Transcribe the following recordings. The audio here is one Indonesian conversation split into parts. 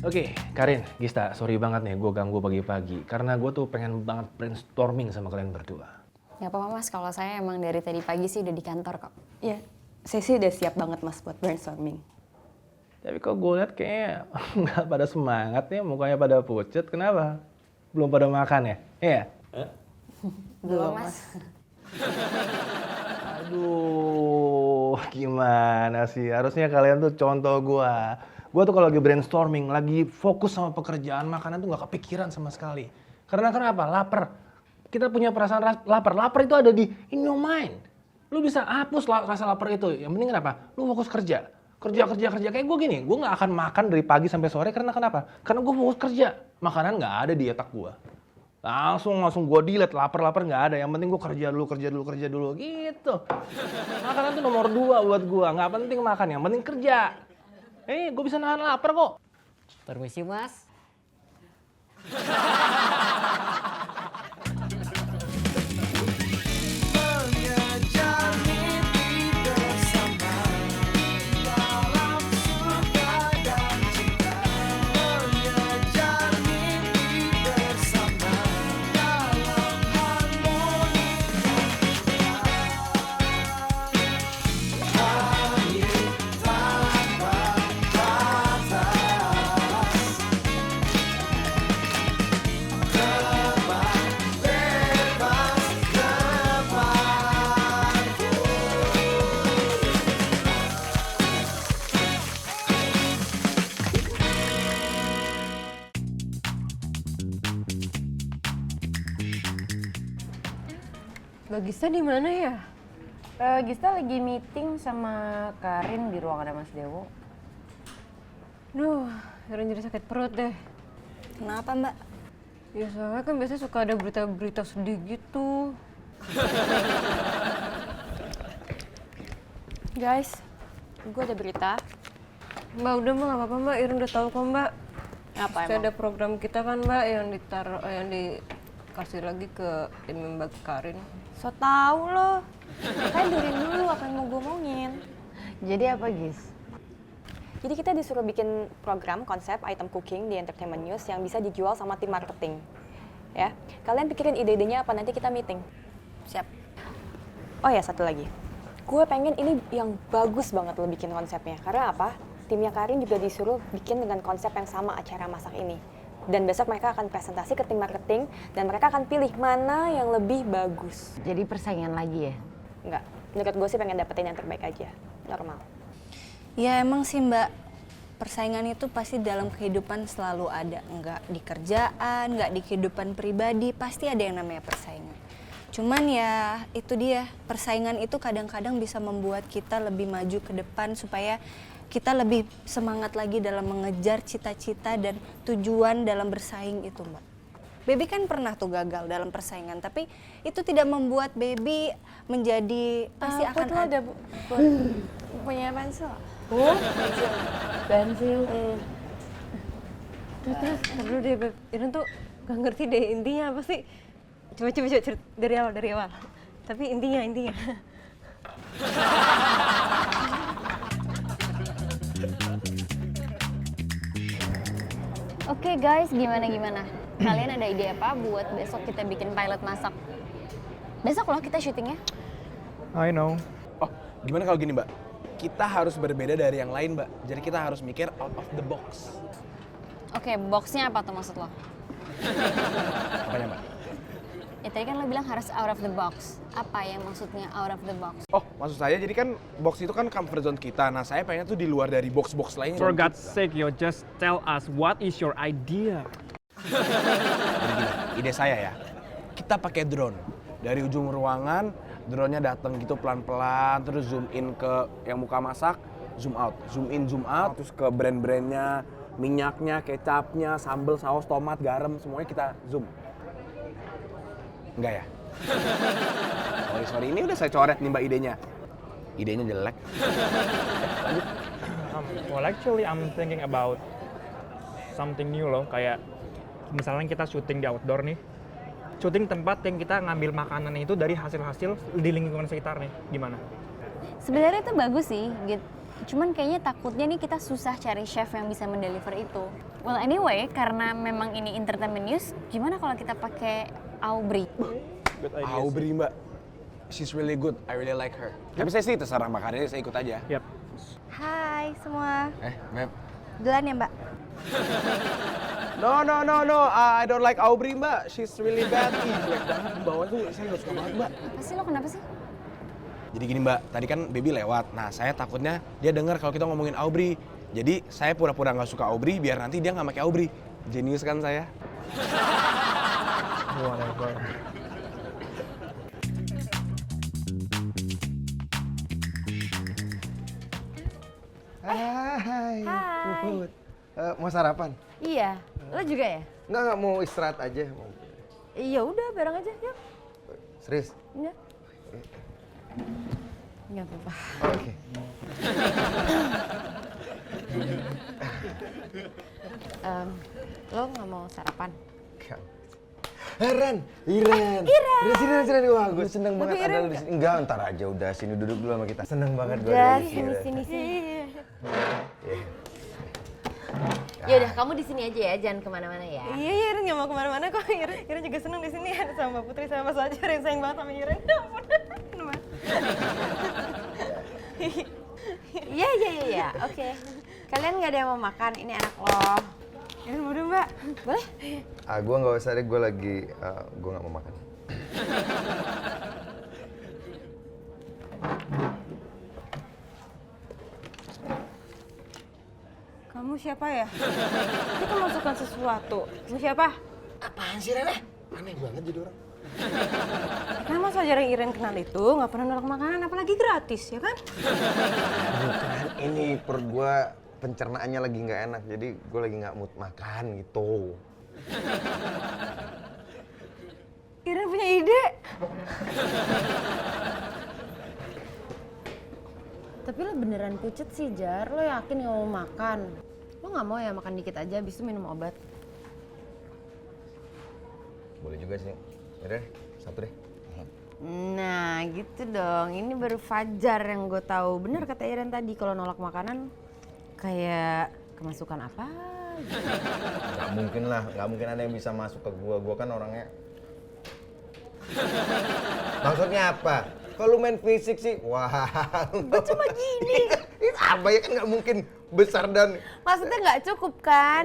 Oke, Karin, Gista, sorry banget nih gue ganggu pagi-pagi. Karena gue tuh pengen banget brainstorming sama kalian berdua. Gak apa-apa mas, kalau saya emang dari tadi pagi sih udah di kantor kok. Iya, saya sih udah siap banget mas buat brainstorming. Tapi kok gue liat kayaknya nggak pada semangat nih, mukanya pada pucet. Kenapa? Belum pada makan ya? Iya? Belum mas. Aduh, gimana sih? Harusnya kalian tuh contoh gue. Gue tuh kalau lagi brainstorming, lagi fokus sama pekerjaan, makanan tuh nggak kepikiran sama sekali. Karena kenapa? Lapar. Kita punya perasaan lapar. Lapar itu ada di in your mind. Lu bisa hapus rasa lapar itu. Yang penting kenapa? Lu fokus kerja. Kerja. Kayak gue gini, gue nggak akan makan dari pagi sampai sore karena kenapa? Karena gue fokus kerja. Makanan nggak ada di otak gue. Langsung gue delete, lapar nggak ada. Yang penting gue kerja dulu gitu. Makanan tuh nomor 2 buat gue. Nggak penting makan, yang penting kerja. Gue bisa nahan lapar kok. Permisi mas. Mbak Gista di mana ya? Gista lagi meeting sama Karin di ruangan Mas Dewo. Duh, sekarang jadi sakit perut deh. Kenapa mbak? Ya soalnya kan biasanya suka ada berita-berita sedih gitu. Guys, gue ada berita. Mbak udah mbak, gak apa-apa mbak, Iren udah tahu kok mbak. Apa Saya emang? ada program kita kan mbak yang dikasih lagi ke tim Mbak Karin. So tau lo. Kan dengerin dulu apa yang mau gue omongin. Jadi apa Gis? Jadi kita disuruh bikin program konsep item cooking di Entertainment News yang bisa dijual sama tim marketing. Ya, kalian pikirin ide-idenya apa, nanti kita meeting. Siap. Oh ya, satu lagi. Gue pengen ini yang bagus banget lo bikin konsepnya. Karena apa? Timnya Karin juga disuruh bikin dengan konsep yang sama acara masak ini. Dan besok mereka akan presentasi ke tim marketing dan mereka akan pilih mana yang lebih bagus. Jadi persaingan lagi ya? Enggak, menurut gue sih pengen dapetin yang terbaik aja. Normal. Ya emang sih mbak, persaingan itu pasti dalam kehidupan selalu ada. Nggak di kerjaan, nggak di kehidupan pribadi, pasti ada yang namanya persaingan. Cuman ya itu dia, persaingan itu kadang-kadang bisa membuat kita lebih maju ke depan supaya kita lebih semangat lagi dalam mengejar cita-cita dan tujuan dalam bersaing itu mbak. Baby kan pernah tuh gagal dalam persaingan, tapi itu tidak membuat Baby menjadi pasti akan ada. Punya pensil? Pensil. Terus, dulu deh Beb, Iren tuh gak ngerti deh intinya apa sih. Coba cerita dari awal. Tapi intinya. Oke guys, gimana? Kalian ada ide apa buat besok kita bikin pilot masak? Besok loh kita syutingnya. I know. Oh, gimana kalau gini mbak? Kita harus berbeda dari yang lain mbak. Jadi kita harus mikir out of the box. Oke, boxnya apa tuh maksud lo? Apanya mbak? Ya tadi kan lo bilang harus out of the box. Apa yang maksudnya out of the box? Oh, maksud saya jadi kan box itu kan comfort zone kita. Nah saya pengen tuh di luar dari box-box lainnya. For God's sake, you just tell us what is your idea. Jadi gini, ide saya ya. Kita pakai drone. Dari ujung ruangan, drone-nya datang gitu pelan-pelan. Terus zoom in ke yang muka masak, zoom out. Zoom in, zoom out. Terus ke brand-brandnya, minyaknya, kecapnya, sambal, saus, tomat, garam. Semuanya kita zoom. Enggak ya? Sorry, ini udah saya coret nih mbak idenya. Idenya jelek. Well, actually I'm thinking about something new loh. Kayak misalnya kita syuting di outdoor nih. Syuting tempat yang kita ngambil makanan itu dari hasil-hasil di lingkungan sekitar nih. Gimana? Sebenarnya itu bagus sih, gitu. Cuman kayaknya takutnya nih kita susah cari chef yang bisa mendeliver itu. Well anyway, karena memang ini entertainment news, gimana kalau kita pakai Aubrey? Good idea. Aubrey mbak, she's really good, I really like her. Tapi saya sih terserah mbak Karin, saya ikut aja. Yap. Hai semua. Beb. Duluan ya mbak. No, I don't like Aubrey mbak, she's really bad. Ih, jelek banget bawaan tuh, saya nggak suka banget mbak. Apa sih lo kenapa sih? Jadi gini mbak, tadi kan Baby lewat. Nah saya takutnya dia dengar kalau kita ngomongin Aubrey. Jadi saya pura-pura nggak suka Aubrey biar nanti dia nggak pakai Aubrey. Jenius kan saya? Whatever. Hai. Puput. Mau sarapan? Iya, lo juga ya? Enggak, mau istirahat aja. Iya udah, bareng aja, yuk. Serius? Iya. Nggak apa-apa. Oke. Lo nggak mau sarapan? Ren, Iren. Sini. Wah, gue seneng banget ada lu di sini. Enggak, ntar aja udah. Sini duduk dulu sama kita. Seneng banget gue ada di sini. Ya udah, kamu di sini aja ya, jangan kemana-mana ya. Iya, Iren nggak mau kemana-mana kok. Iren juga seneng di sini ada sama Mbak Putri sama Mas Fajar yang sayang banget sama Iren. Ya ampun. Kenapa? Iya. Oke. Kalian nggak ada yang mau makan? Ini anak lo. Iren mau dong, Mbak. Boleh? Gue nggak usah deh. Gue lagi, gue nggak mau makan. Kamu siapa ya? Kita masukkan sesuatu. Kamu siapa? Apaan sih, Ren? Aneh banget jadi orang. Kan Mas Fajar yang Iren kenal itu nggak pernah nolak makanan, apalagi gratis, ya kan? Bukan, ini perut gue pencernaannya lagi nggak enak. Jadi gue lagi nggak mood makan gitu. Iren punya ide. Tapi lo beneran pucet sih, Jar. Lo yakin nggak mau makan? Lo nggak mau ya makan dikit aja, abis itu minum obat? Boleh juga sih. Yaudah, satu deh. Nah gitu dong, ini baru Fajar yang gue tahu. Bener kata Iren tadi, kalau nolak makanan kayak kemasukan apa? Nggak mungkin lah, nggak mungkin ada yang bisa masuk ke gua. Gua kan orangnya. Maksudnya apa? Kalau main fisik sih, wah. Gue cuma gini. Apa ya kan nggak mungkin besar dan. Maksudnya nggak cukup kan?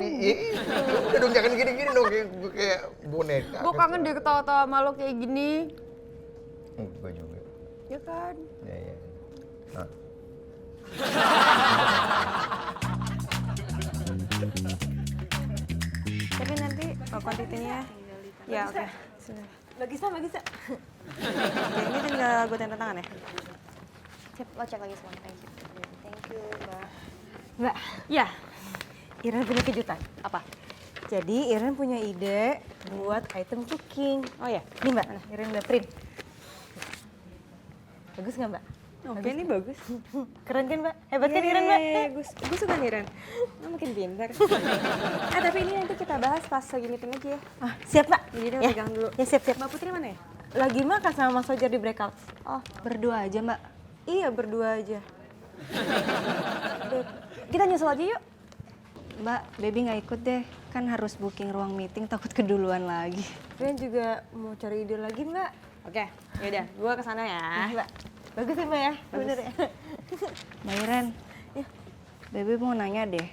Udah dong jangan gini-gini dong, kayak boneka. Gue kangen deh ketawa-tawa sama lo kayak gini. Gue juga. Ya kan? Iya. Nah. Tapi nanti kuantitinya, ya oke. Mbak Gisa. Oke, ini tinggal gue tanda tangan ya? Cep, lo cek lagi semua. Thank you. Thank you, Mbak. Mbak, ya. Iren punya kejutan. Apa? Jadi Iren punya ide buat item cooking. Oh ya? Nih Mbak, nah, Iren udah print. Bagus nggak Mbak? Oke, ini bagus. Keren kan Mbak? Hebat kan Iren Mbak? Gue suka nih Ren. Lo makin pintar. Tapi ini nanti kita bahas pas lagi meeting aja ya. Ah, siap Mbak. Jadi dia Ya. pegang dulu. Ya siap. Mbak Putri mana ya? Lagi makan sama Mas Fajar di breakout. Oh, Berdua aja mbak. iya berdua aja. Kita nyusul aja yuk. Mbak, Baby nggak ikut deh. Kan harus booking ruang meeting, takut keduluan lagi. Ren juga mau cari ide lagi Mbak. Oke, yaudah. Gue kesana ya. Mbak. Bagus ya Mbak ya? Bener ya? Mbak Iren, Ya. Baby mau nanya deh.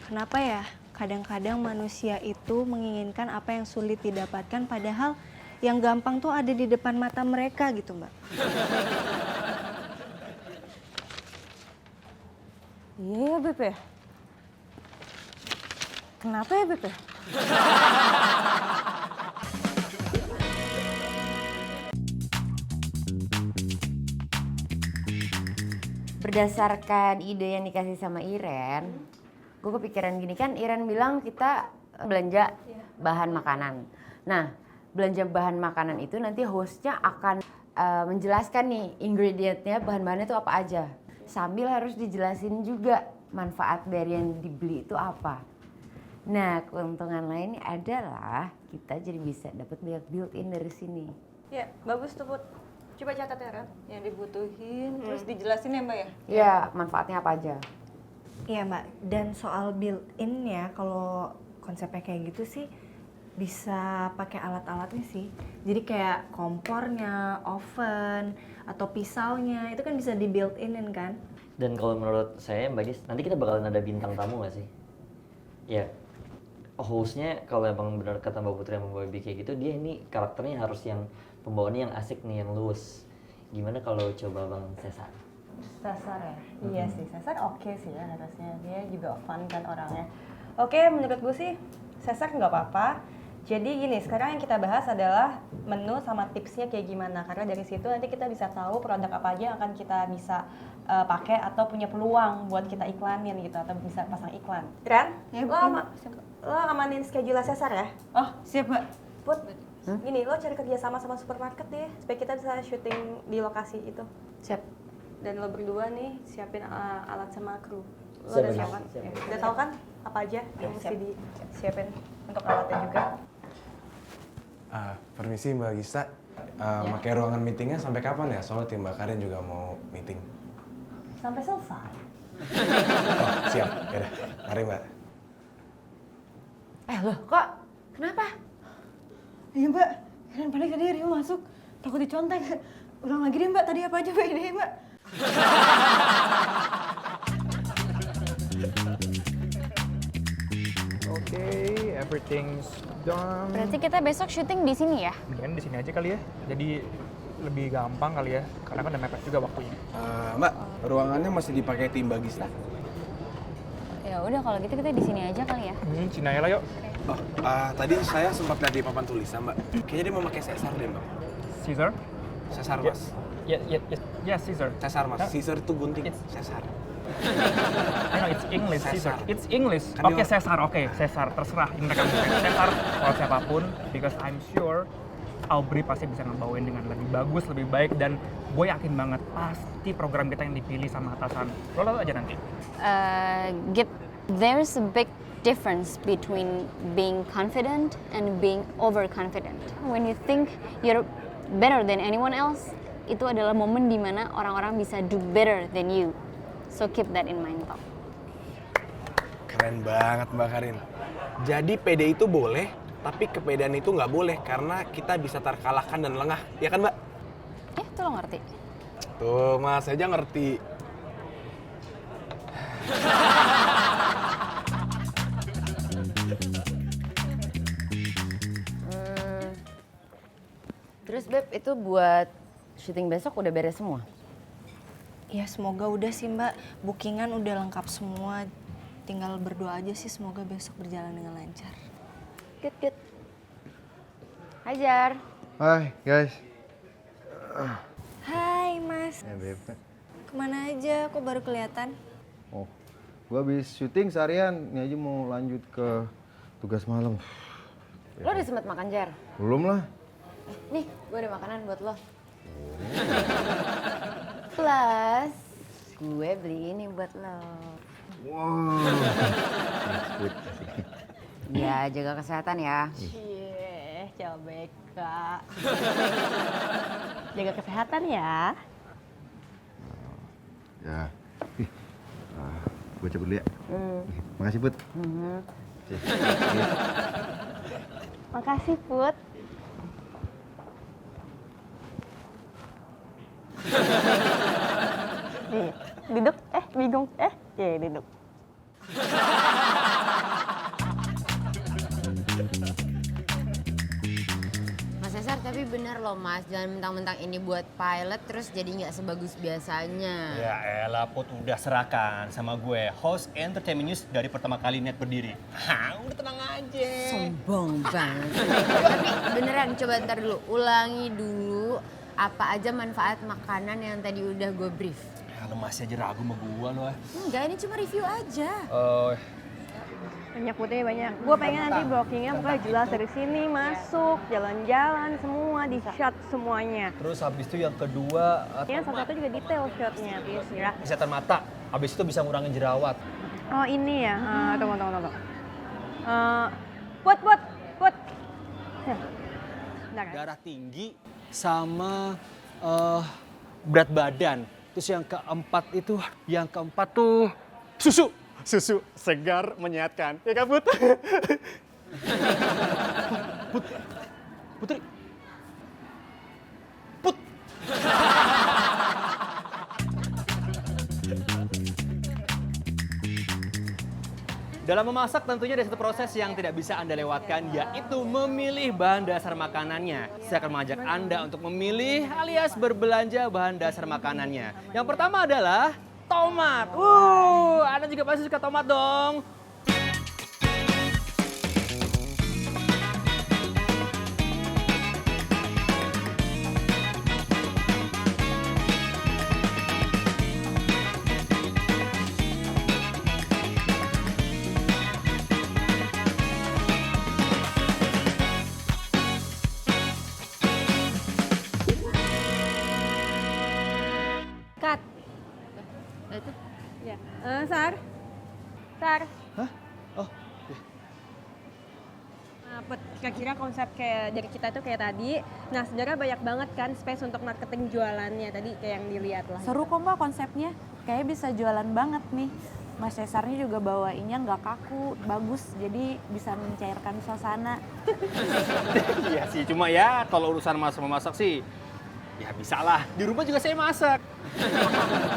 Kenapa ya kadang-kadang manusia itu menginginkan apa yang sulit didapatkan padahal yang gampang tuh ada di depan mata mereka gitu Mbak. Iya ya Beb ya? Kenapa ya Beb ya? Berdasarkan ide yang dikasih sama Iren, gue kepikiran gini kan, Iren bilang kita belanja bahan makanan. Nah, belanja bahan makanan itu nanti hostnya akan menjelaskan nih ingredientnya, bahan-bahannya itu apa aja. Sambil harus dijelasin juga manfaat dari yang dibeli itu apa. Nah, keuntungan lainnya adalah kita jadi bisa dapat banyak built-in dari sini. Ya, bagus tuh Put. Coba catat ya Ren, yang dibutuhin, terus dijelasin ya Mbak ya? Iya, manfaatnya apa aja. Iya Mbak, dan soal built-in ya, kalau konsepnya kayak gitu sih bisa pakai alat-alatnya sih. Jadi kayak kompornya, oven, atau pisaunya, itu kan bisa di built-inin kan? Dan kalau menurut saya Mbak Gis, nanti kita bakalan ada bintang tamu nggak sih? Ya, hostnya kalau emang benar kata Mbak Putri yang membawa kayak gitu, dia ini karakternya harus yang pembawaannya yang asik nih, yang luwes. Gimana kalau coba Bang Cesar? Cesar ya? Iya sih, Cesar oke sih ya harusnya. Dia juga fun kan orangnya. Oke, menurut gue sih Cesar nggak apa-apa. Jadi gini, sekarang yang kita bahas adalah menu sama tipsnya kayak gimana. Karena dari situ nanti kita bisa tahu produk apa aja yang akan kita bisa pakai atau punya peluang buat kita iklanin gitu. Atau bisa pasang iklan. Ren, Ya, lo amanin schedule Cesar ya? Oh, siap Mbak. Put, gini, lo cari kerja sama supermarket deh. Supaya kita bisa syuting di lokasi itu. Siap. Dan lo berdua nih siapin alat sama kru. Lo Siap, udah Mas. siap kan? Siap. Udah tahu kan apa aja yang mesti disiapin untuk alatnya juga? Permisi Mbak Gista, pakai ruangan meetingnya sampai kapan ya? Soalnya tim Mbak Karin juga mau meeting. Sampai selesai. Oh, siap, yaudah, mari Mbak. Loh kok? Kenapa? Iya Mbak, Ren panik tadi Rio masuk, takut dicontek. Ulang lagi deh Mbak, tadi apa aja Mbak ide Mbak? Oke, everything's done. Berarti kita besok syuting di sini ya? Mendingan di sini aja kali ya. Jadi lebih gampang kali ya, karena kan udah mepet juga waktunya. Mbak, ruangannya masih dipakai tim Mbak Gista? Ya udah kalau gitu kita di sini aja kali ya. Cina ya lah yuk. Oh, tadi saya sempat lihat di papan tulisan Mbak. Kayaknya dia mau pakai Cesar deh Mbak. Caesar? Cesar Ya, Mas. ya Caesar. Cesar Mas. Hah? Caesar itu gunting. It's- Cesar. I know it's English, Caesar. Cesar. It's English. Kan Oke, dia- Caesar. Oke, Caesar. Terserah yang mereka mau pakai Caesar kalau siapapun, because I'm sure Aubrey pasti bisa ngebawain dengan lebih bagus, lebih baik, dan gue yakin banget pasti program kita yang dipilih sama atasan. Lo lihat aja nanti. Gip, there's a big difference between being confident and being overconfident. When you think you're better than anyone else, itu adalah momen dimana orang-orang bisa do better than you. So keep that in mind, Tom. Keren banget Mbak Karin. Jadi pede itu boleh, tapi kepedean itu nggak boleh karena kita bisa terkalahkan dan lengah. Ya kan Mbak? Itu lo ngerti? Tuh Mas aja ngerti. Terus Beb, itu buat syuting besok udah beres semua? Ya semoga udah sih Mbak, bookingan udah lengkap semua. Tinggal berdoa aja sih semoga besok berjalan dengan lancar. Good, good. Hai Jar. Hai guys. Hai Mas, Ya Beb. kemana aja? Kok baru kelihatan? Oh, gua habis syuting seharian. Ini aja mau lanjut ke tugas malam. Lo udah sempet makan Jar? Belum lah. Nih, gue ada makanan buat lo. Plus, gue beli ini buat lo. Wow. Ya, jaga kesehatan ya. Cie, Cobeka. Jaga kesehatan ya. Ya. Gue cabut dulu ya. Makasih Put. Makasih Put. Nih, duduk, bingung, duduk. Mas Cesar, tapi bener loh Mas, jangan mentang-mentang ini buat pilot terus jadi nggak sebagus biasanya. Ya elah Put, udah serahkan sama gue, host Entertainment News dari pertama kali Net berdiri. Hah, udah tenang aja. Sombong banget. Tapi beneran, coba ntar dulu, ulangi dulu apa aja manfaat makanan yang tadi udah gue brief. Ya, lo masih aja ragu sama gue lo. Enggak, ini cuma review aja. Banyak Putnya banyak. Gue pengen nanti blockingnya pokoknya jelas dari sini masuk, jalan-jalan semua, di shot semuanya. Terus habis itu yang kedua, Yang satu-satu juga detail shotnya, ya. kesehatan mata. Habis itu bisa ngurangin jerawat. Oh ini ya, tunggu. Put. Bentar ya. Darah tinggi sama Berat badan. Terus yang keempat tuh susu. Susu segar menyehatkan. Ya kan, Put? Putri. Put. Dalam memasak tentunya ada satu proses yang tidak bisa Anda lewatkan, yaitu memilih bahan dasar makanannya. Saya akan mengajak Anda untuk memilih alias berbelanja bahan dasar makanannya. Yang pertama adalah tomat. Anda juga pasti suka tomat dong. Cut. Ya. Sar. Sar. Hah? Oh, Nah, Put, kira-kira konsep kayak dari kita tuh kayak tadi. Nah, sebenarnya banyak banget kan space untuk marketing jualannya tadi kayak yang dilihat lah. Seru kok Mbak konsepnya, kayaknya bisa jualan banget nih. Mas Cesarnya juga bawainnya nggak kaku, bagus, jadi bisa mencairkan suasana. iya sih, cuma ya kalau urusan masak-memasak sih, ya bisa lah. Di rumah juga saya masak.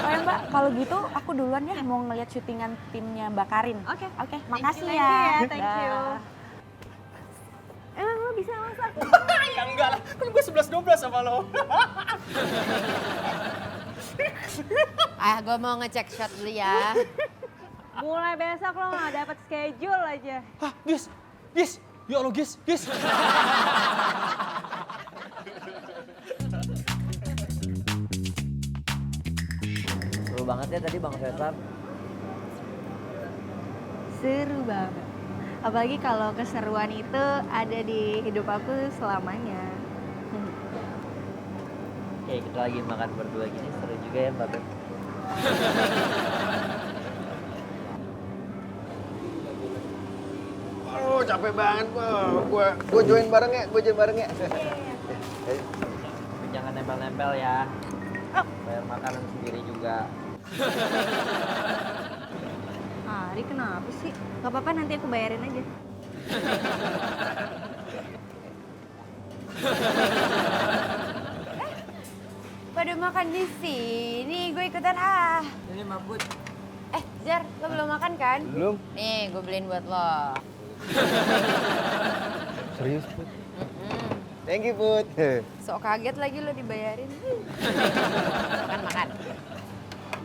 Oh ya Mbak, kalau gitu aku duluan ya mau ngeliat syutingan timnya Mbak Karin. Oke. Oke, makasih Thank ya. you ya, thank Dah. you. Emang lo bisa masak? ya enggak lah, kan gue 11-12 sama lo. Gue mau ngecek shot dulu ya. Mulai besok lo nggak dapet schedule aja. Hah, Gis? Ya Allah, Gis. Seru banget ya tadi Bang Cesar. Seru banget. Apalagi kalau keseruan itu ada di hidup aku selamanya. Kayak kita lagi makan berdua gini seru juga ya Mbak Beb. Aduh, capek banget, Gua join bareng ya. Tapi jangan nempel-nempel ya. Bayar makanan sendiri juga. Ari kenapa sih? Gak apa-apa, nanti aku bayarin aja. Pada makan di sini, gue ikutan ah. Ini mabut. Jar, lo belum makan kan? Belum. Nih, gue beliin buat lo. Serius, Put? Thank you, Put. Sok kaget lagi lo dibayarin. Makan.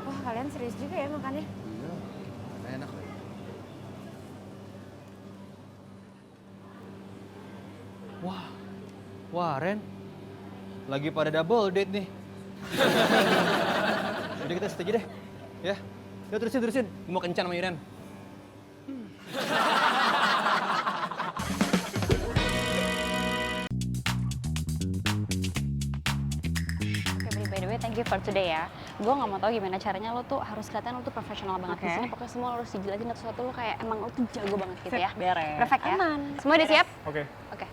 Wah, kalian serius juga ya makannya. Enak. Wah, Ren. Lagi pada double date nih. Udah kita setuju deh. Ya. Yuk terusin. Gue mau kencan sama Iren. Oke, Bri, by the way, thank you for today ya. Gue nggak mau tahu gimana caranya lo tuh harus kelihatan lo tuh profesional banget di sini. Pokoknya semua lo harus dijelasin satu-satu lo kayak emang lo tuh jago banget gitu ya. Beres. Perfect ya. Semua udah siap? Oke. Oke.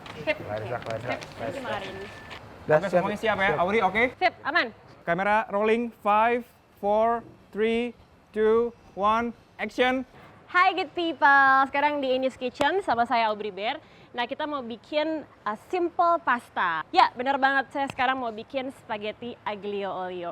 Oke, semuanya siap ya. Auri, oke? Sip, aman. Kamera rolling 5, 4, 3, 2, 1, action. Hai good people, sekarang di Eni's Kitchen sama saya Aubrey Bear. Nah kita mau bikin simple pasta. Ya benar banget, saya sekarang mau bikin spaghetti aglio olio.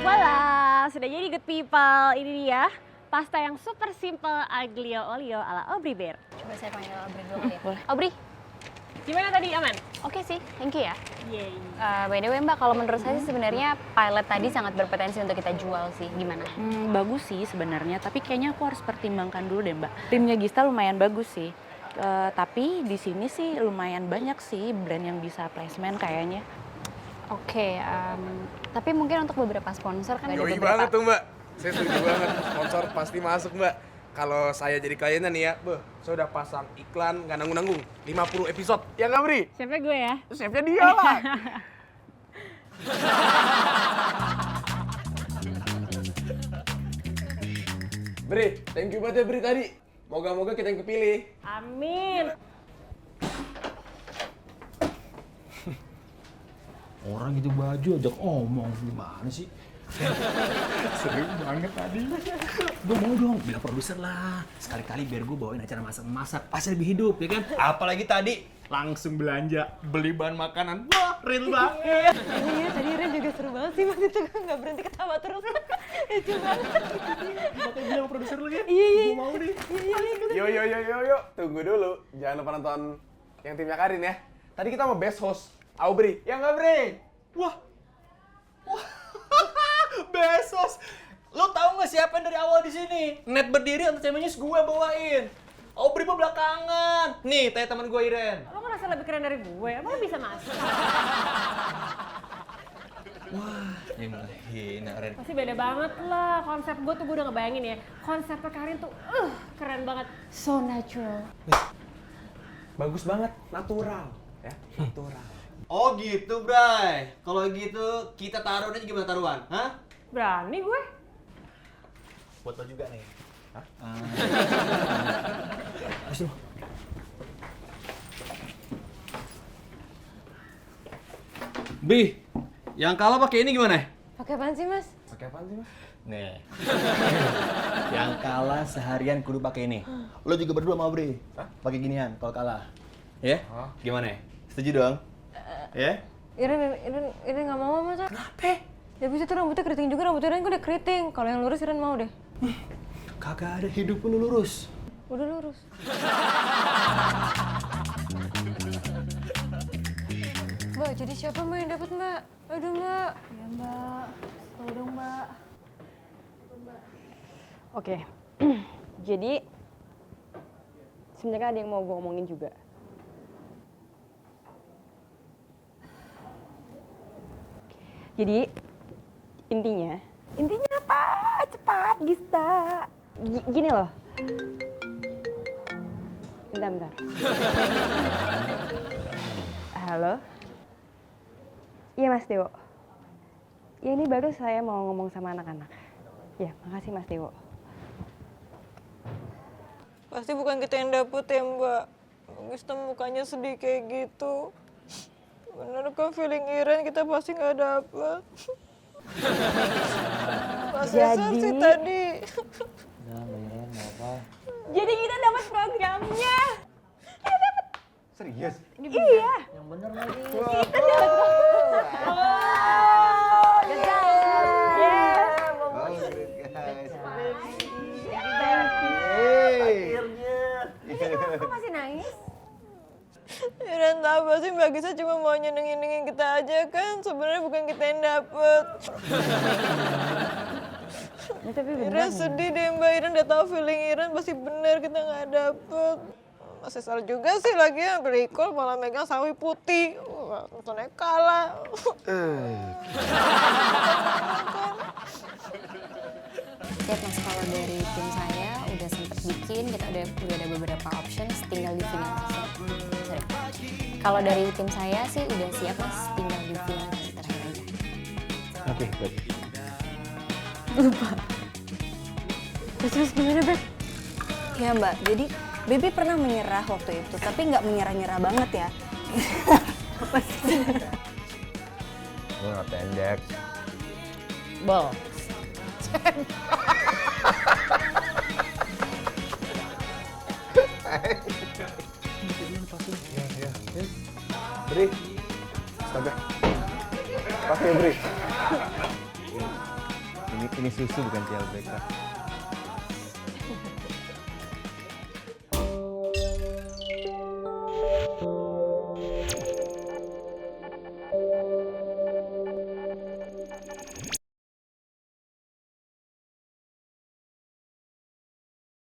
Voila, sudah jadi good people. Ini dia pasta yang super simple aglio olio ala Aubrey Bear. Coba saya panggil Aubrey dulu ya. Boleh. Aubrey, Gimana tadi, aman? oke sih, thank you ya. Yeay. By the way Mbak, kalau menurut saya sih sebenarnya pilot tadi sangat berpotensi untuk kita jual sih. Gimana? Bagus sih sebenarnya, tapi kayaknya aku harus pertimbangkan dulu deh Mbak. Timnya Gista lumayan bagus sih. Tapi di sini sih lumayan banyak sih brand yang bisa placement kayaknya. Oke, tapi mungkin untuk beberapa sponsor kan ada Yoi beberapa. banget tuh, Mbak. Saya setuju banget. Sponsor pasti masuk, Mbak. kalau saya jadi kliennya nih ya, saya udah pasang iklan nggak nanggung-nanggung 50 episode. Ya nggak, Bri? Chefnya gue ya. Chefnya dia lah. Bri, thank you banget ya Bri tadi. Moga-moga kita yang kepilih. Amin. Orang gitu baju ajak omong, gimana sih? Seru banget tadi. Gue mau dong, bilang produser lah. Sekali-kali biar gue bawain acara masak-masak, pasti lebih hidup, ya kan? Apalagi tadi langsung belanja, beli bahan makanan. Wah, real banget. Iya, tadi Iren juga seru banget sih Mas itu nggak berhenti ketawa terus. Lucu banget. Makanya bilang produser lu ya. Iya. Gue mau deh. Yo, tunggu dulu. Jangan lupa nonton yang timnya Karin ya. Tadi kita mau best host, Aubry. Ya nggak, Bri? Wah. Besos. Lo tau nggak siapa yang dari awal di sini? Net berdiri, entertainment news gue bawain. Aubry mah belakangan. Nih, tanya teman gue Iren. Lo ngerasa lebih keren dari gue, emang lo bisa masuk? Wah, ini hina Ren. Pasti beda banget lah, konsep gue tuh gue udah ngebayangin ya. Konsepnya Karin tuh, keren banget. So natural. Bagus banget, natural. Ya, natural. Oh gitu, Bray. Kalau gitu, kita taruhnya gimana taruhan? Hah? Berani gue. Buat lo juga nih. Hah? Bi, yang kalah pakai ini gimana? Pakai apaan sih Mas? Pakai apaan sih, Mas? Nih. Yang kalah seharian kudu pakai ini. Lo juga berdua mau, Bri? Pakai ginian kalau kalah. Ya? Gimana? Setuju dong? Ya? Iren nggak mau Mas. Kenapa? Ya bisa tuh rambutnya keriting juga, rambutnya Iren udah keriting. Kalau yang lurus Iren mau deh. Kagak ada, hidup lu lurus. Udah lurus. Mbak, jadi siapa Mbak yang dapat Mbak? Aduh Mbak. Ya Mbak, tolong dong Mbak. Oke, jadi sebenarnya ada yang mau gue omongin juga. Jadi intinya apa? Cepat Gista. Gini loh. Bentar. Halo? Iya Mas Dewo. Ya ini baru saya mau ngomong sama anak-anak. Ya, makasih Mas Dewo. Pasti bukan kita yang dapet ya Mbak. Gista mukanya sedih kayak gitu. Bener kan feeling Iren kita pasti nggak dapet. Mas Cesar sih tadi. Nah, Mbak Iren, mau apa? Jadi kita dapat programnya. Kita dapat. Serius? Iya. Yang bener lagi. Kita dapat. Kok masih nangis? Iren tahu pasti Mbak Gista cuma mau nyenengin kita aja kan. Sebenarnya bukan kita yang dapet. Iren sedih deh Mbak. Iren udah tahu feeling Iren pasti bener kita nggak dapet. Mas Cesar juga sih lagi yang recall malah megang sawi putih. Rasanya kalah. Ya Mas, kalau dari tim saya udah sempet bikin, kita udah ada beberapa options, tinggal di finalisasi. Sorry. Kalau dari tim saya sih udah siap Mas, tinggal di finalisasi terakhir aja. Oke, baik. Lupa. Terus gimana Beb? Ya Mbak, jadi Baby pernah menyerah waktu itu, tapi nggak menyerah-nyerah banget ya. Apa sih? Gue nggak pendek. Bol. Bri, astaga. Pakai Bri. Ini susu bukan CLBK.